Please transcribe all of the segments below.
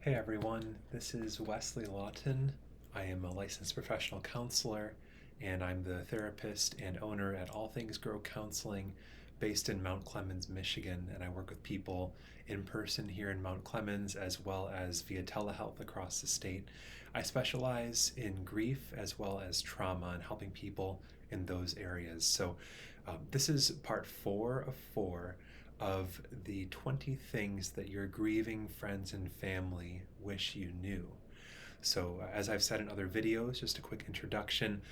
Hey everyone, this is Wesley Lawton. I am a licensed professional counselor and I'm the therapist and owner at All Things Grow Counseling based in Mount Clemens, Michigan. And I work with people in person here in Mount Clemens as well as via telehealth across the state. I specialize in grief as well as trauma and helping people in those areas. This is part 4 of the 20 things that your grieving friends and family wish you knew. As I've said in other videos, just a quick introduction,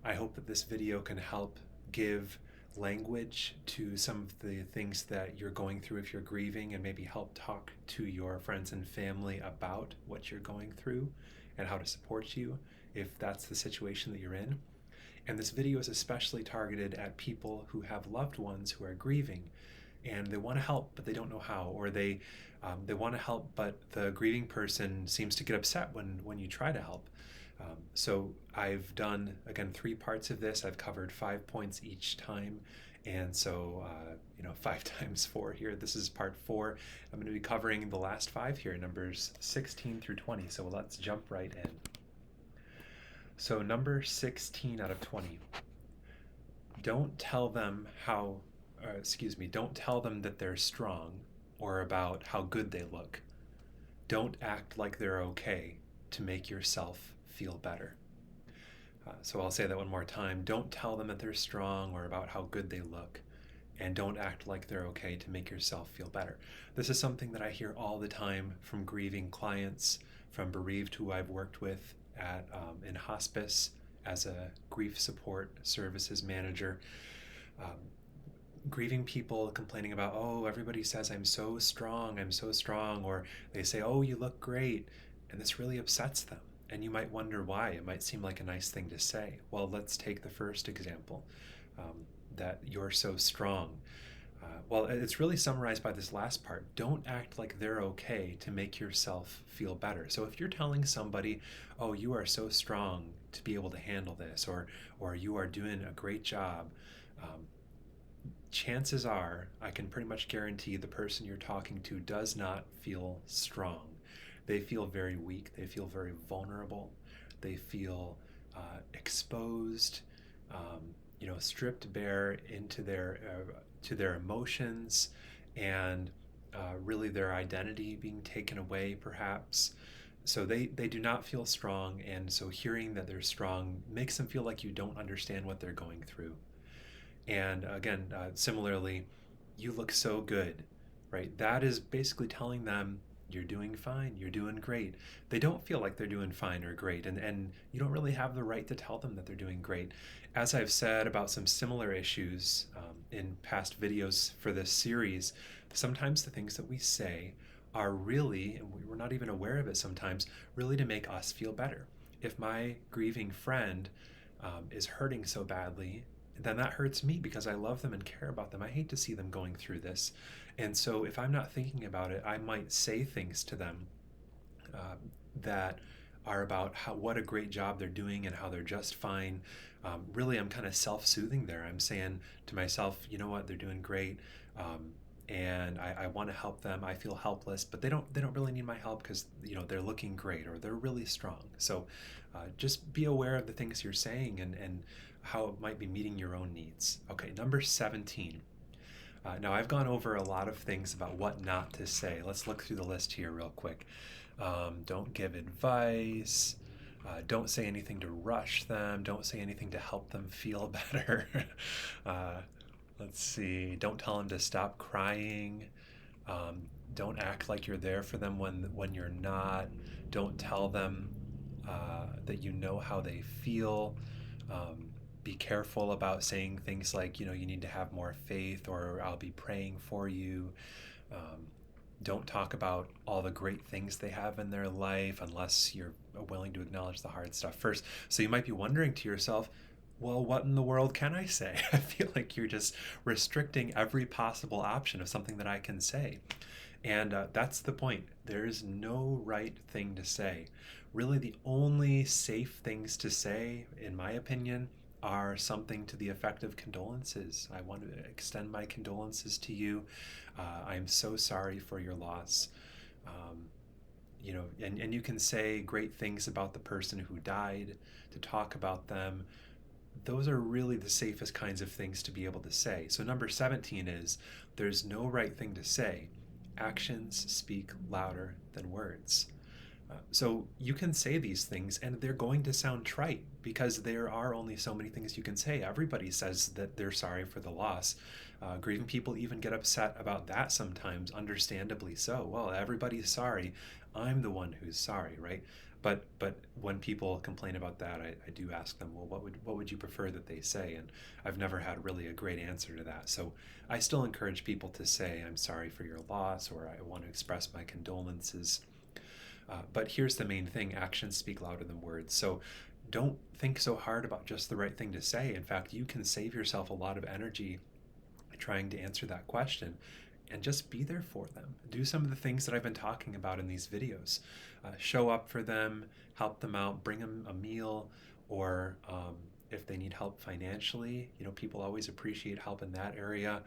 I hope that this video can help give language to some of the things that you're going through if you're grieving, and maybe help talk to your friends and family about what you're going through and how to support you if that's the situation that you're in. And this video is especially targeted at people who have loved ones who are grieving and they want to help, but they don't know how, or they want to help, but the grieving person seems to get upset when you try to help. So I've done, again, 3 parts of this. I've covered 5 points each time, and 5 times 4 here. This is part 4. I'm going to be covering the last 5 here, numbers 16 through 20. So let's jump right in. So number 16 out of 20. Don't tell them don't tell them that they're strong or about how good they look. Don't act like they're okay to make yourself feel better. So I'll say that one more time. Don't tell them that they're strong or about how good they look, and don't act like they're okay to make yourself feel better. This is something that I hear all the time from grieving clients, from bereaved who I've worked with in hospice as a grief support services manager. Grieving people complaining about, oh, everybody says I'm so strong, or they say, oh, you look great, and this really upsets them. And you might wonder why. It might seem like a nice thing to say. Well, let's take the first example, that you're so strong. Well, it's really summarized by this last part. Don't act like they're okay to make yourself feel better. So if you're telling somebody, oh, you are so strong to be able to handle this, or you are doing a great job, chances are, I can pretty much guarantee the person you're talking to does not feel strong. They feel very weak. They feel very vulnerable. They feel exposed, stripped bare into their emotions, and really their identity being taken away, perhaps. So they do not feel strong, and so hearing that they're strong makes them feel like you don't understand what they're going through. And again, similarly, you look so good, right? That is basically telling them you're doing fine, you're doing great. They don't feel like they're doing fine or great, and you don't really have the right to tell them that they're doing great. As I've said about some similar issues in past videos for this series, sometimes the things that we say are really, and we're not even aware of it sometimes, really to make us feel better. If my grieving friend is hurting so badly, then that hurts me because I love them and care about them. I hate to see them going through this. And so if I'm not thinking about it, I might say things to them that are about what a great job they're doing and how they're just fine. Really, I'm kind of self-soothing there. I'm saying to myself, you know what, they're doing great. And I want to help them. I feel helpless, but they don't really need my help because they're looking great or they're really strong. So just be aware of the things you're saying and how it might be meeting your own needs. Okay, number 17. Now I've gone over a lot of things about what not to say. Let's look through the list here real quick. Don't give advice. Don't say anything to rush them. Don't say anything to help them feel better. Let's see. Don't tell them to stop crying. Don't act like you're there for them when you're not. Don't tell them that you know how they feel. Be careful about saying things like, you need to have more faith, or I'll be praying for you. Don't talk about all the great things they have in their life unless you're willing to acknowledge the hard stuff first. So you might be wondering to yourself, well, what in the world can I say? I feel like you're just restricting every possible option of something that I can say. And that's the point. There is no right thing to say. Really, the only safe things to say, in my opinion, are something to the effect of condolences. I want to extend my condolences to you. I'm so sorry for your loss. and you can say great things about the person who died, to talk about them. Those are really the safest kinds of things to be able to say. So, number 17 is there's no right thing to say. Actions speak louder than words. So you can say these things and they're going to sound trite because there are only so many things you can say. Everybody says that they're sorry for the loss. Grieving people even get upset about that sometimes, understandably so. Well, everybody's sorry. I'm the one who's sorry, right? But when people complain about that, I do ask them, well, what would you prefer that they say? And I've never had really a great answer to that. So I still encourage people to say, I'm sorry for your loss, or I want to express my condolences. But here's the main thing: actions speak louder than words. So don't think so hard about just the right thing to say. In fact, you can save yourself a lot of energy trying to answer that question and just be there for them. Do some of the things that I've been talking about in these videos. Show up for them, help them out, bring them a meal, or if they need help financially, people always appreciate help in that area.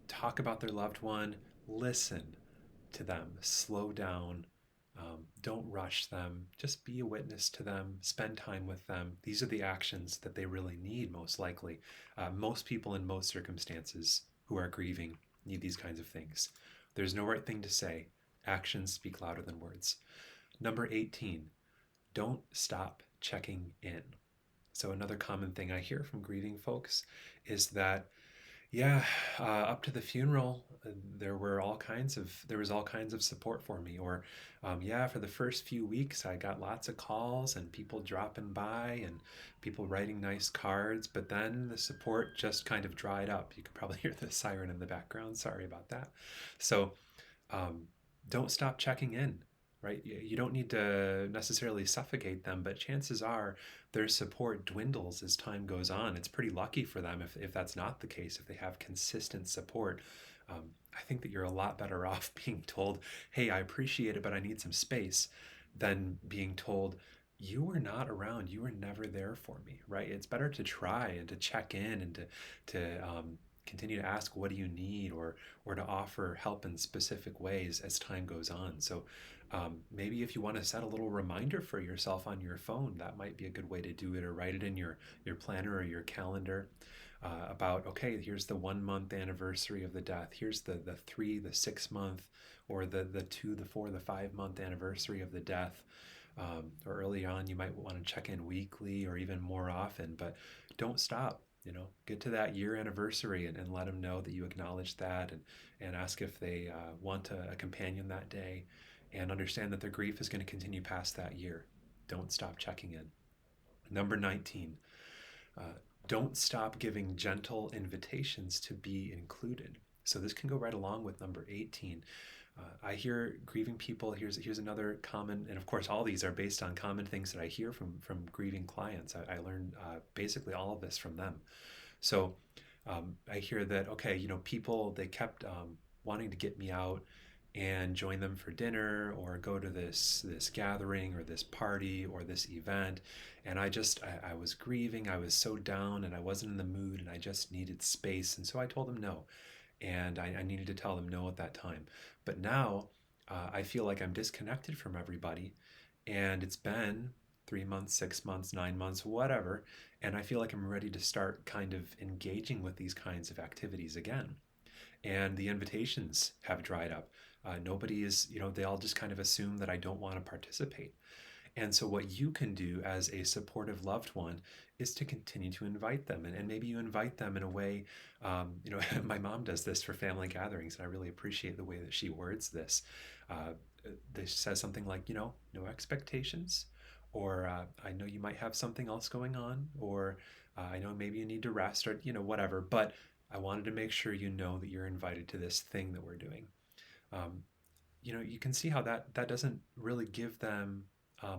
Talk about their loved one, listen to them, slow down, don't rush them. Just be a witness to them. Spend time with them. These are the actions that they really need, most likely. Most people in most circumstances who are grieving need these kinds of things. There's no right thing to say. Actions speak louder than words. Number 18, don't stop checking in. So, another common thing I hear from grieving folks is that yeah, up to the funeral, there was all kinds of support for me. Or, yeah, for the first few weeks, I got lots of calls and people dropping by and people writing nice cards. But then the support just kind of dried up. You can probably hear the siren in the background. Sorry about that. So, um, don't stop checking in, right? You don't need to necessarily suffocate them, but chances are their support dwindles as time goes on. It's pretty lucky for them if that's not the case, if they have consistent support. I think that you're a lot better off being told, hey, I appreciate it, but I need some space, than being told, you were not around, you were never there for me, right? It's better to try and to check in and to continue to ask, what do you need, or to offer help in specific ways as time goes on. So maybe if you want to set a little reminder for yourself on your phone, that might be a good way to do it, or write it in your planner or your calendar, about, okay, here's the 1 month anniversary of the death. Here's the 6 month, or the 2, the 4, the 5 month anniversary of the death. Or early on, you might want to check in weekly or even more often, but don't stop. Get to that year anniversary and let them know that you acknowledge that, and ask if they want a companion that day, and understand that their grief is going to continue past that year. Don't stop checking in. Number 19, uh, don't stop giving gentle invitations to be included. So this can go right along with number 18. I hear grieving people. Here's another common, and of course, all these are based on common things that I hear from grieving clients. I learned basically all of this from them. So I hear that, okay, people, they kept wanting to get me out and join them for dinner, or go to this gathering or this party or this event, and I was grieving. I was so down and I wasn't in the mood and I just needed space, and so I told them no, and I needed to tell them no at that time. But now I feel like I'm disconnected from everybody, and it's been 3 months, 6 months, 9 months, whatever, and I feel like I'm ready to start kind of engaging with these kinds of activities again. And the invitations have dried up. Nobody is, they all just kind of assume that I don't want to participate. And so, what you can do as a supportive loved one is to continue to invite them. And maybe you invite them in a way, my mom does this for family gatherings, and I really appreciate the way that she words this. Uh, this says something like, no expectations, or I know you might have something else going on, or I know maybe you need to rest, or, whatever, but I wanted to make sure you know that you're invited to this thing that we're doing. Um, you can see how that doesn't really give them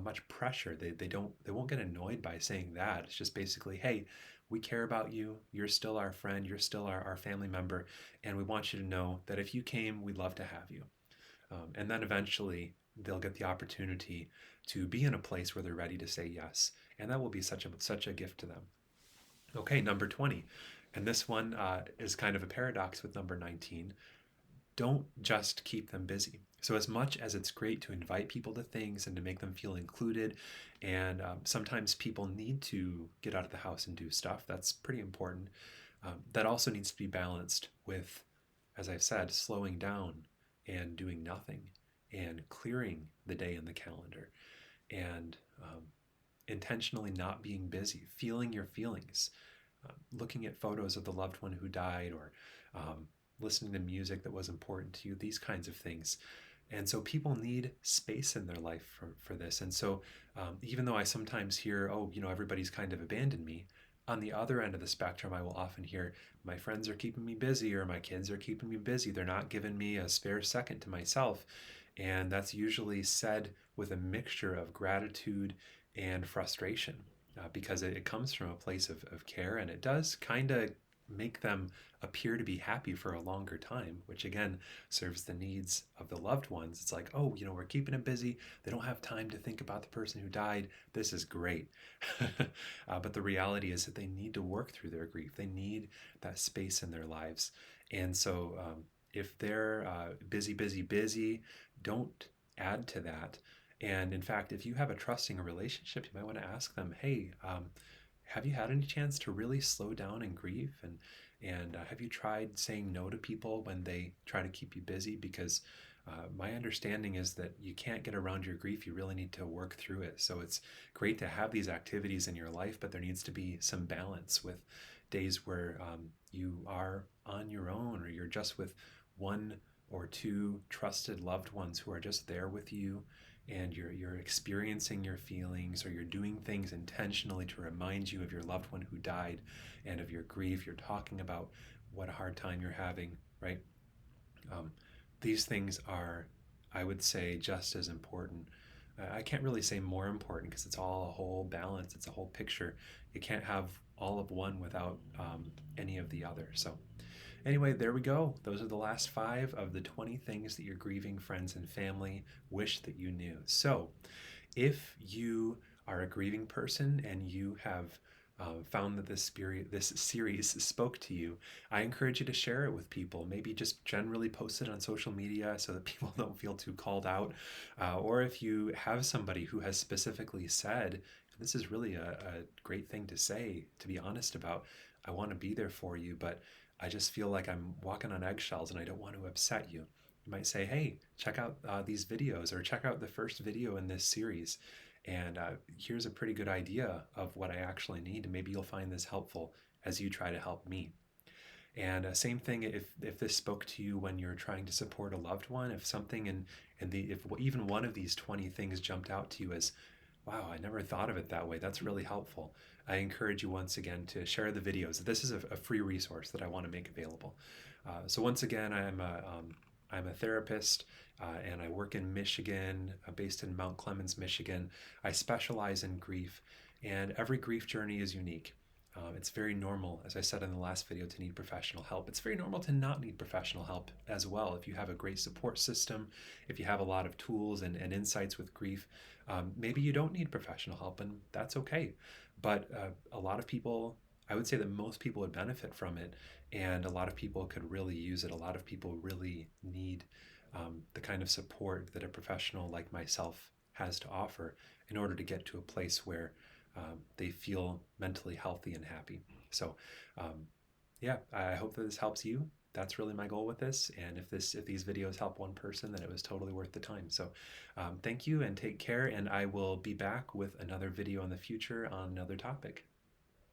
much pressure. They won't get annoyed by saying that. It's just basically, hey, we care about you. You're still our friend. You're still our family member, and we want you to know that if you came, we'd love to have you. And then eventually they'll get the opportunity to be in a place where they're ready to say yes, and that will be such a gift to them. Okay, number 20, and this one is kind of a paradox with number 19. don't just keep them busy. So, as much as it's great to invite people to things and to make them feel included, and sometimes people need to get out of the house and do stuff, that's pretty important. That also needs to be balanced with, as I've said, slowing down and doing nothing and clearing the day in the calendar and intentionally not being busy, feeling your feelings, looking at photos of the loved one who died, or listening to music that was important to you, these kinds of things. And so people need space in their life for this. And so even though I sometimes hear, oh, everybody's kind of abandoned me, on the other end of the spectrum, I will often hear, my friends are keeping me busy, or my kids are keeping me busy. They're not giving me a spare second to myself. And that's usually said with a mixture of gratitude and frustration, because it comes from a place of care, and it does kind of make them appear to be happy for a longer time, which again serves the needs of the loved ones. It's like, oh, we're keeping them busy. They don't have time to think about the person who died. This is great. But the reality is that they need to work through their grief. They need that space in their lives. And so if they're busy, busy, busy, don't add to that. And in fact, if you have a trusting relationship, you might want to ask them, hey, have you had any chance to really slow down and grieve? And have you tried saying no to people when they try to keep you busy? Because my understanding is that you can't get around your grief. You really need to work through it. So it's great to have these activities in your life, but there needs to be some balance with days where you are on your own, or you're just with one or two trusted loved ones who are just there with you, and you're experiencing your feelings, or you're doing things intentionally to remind you of your loved one who died and of your grief. You're talking about what a hard time you're having, right? These things are, I would say, just as important. I can't really say more important, because it's all a whole balance. It's a whole picture. You can't have all of one without any of the other. So anyway, there we go. Those are the last 5 of the 20 things that your grieving friends and family wish that you knew. So if you are a grieving person and you have found that this series spoke to you, I encourage you to share it with people. Maybe just generally post it on social media so that people don't feel too called out. Or if you have somebody who has specifically said, this is really a great thing to say, to be honest about, I want to be there for you, but I just feel like I'm walking on eggshells and I don't want to upset you. You might say, hey, check out these videos, or check out the first video in this series. And here's a pretty good idea of what I actually need. And maybe you'll find this helpful as you try to help me. And same thing if this spoke to you when you're trying to support a loved one, if something if even one of these 20 things jumped out to you as, wow, I never thought of it that way, that's really helpful, I encourage you once again to share the videos. This is a free resource that I want to make available. So once again, I'm a therapist, and I work in Michigan, based in Mount Clemens, Michigan. I specialize in grief, and every grief journey is unique. It's very normal, as I said in the last video, to need professional help. It's very normal to not need professional help as well. If you have a great support system, if you have a lot of tools and insights with grief, maybe you don't need professional help, and that's okay. But a lot of people, I would say that most people would benefit from it, and a lot of people could really use it. A lot of people really need the kind of support that a professional like myself has to offer in order to get to a place where they feel mentally healthy and happy. So yeah, I hope that this helps you. That's really my goal with this. And if these videos help one person, then it was totally worth the time. So thank you and take care. And I will be back with another video in the future on another topic.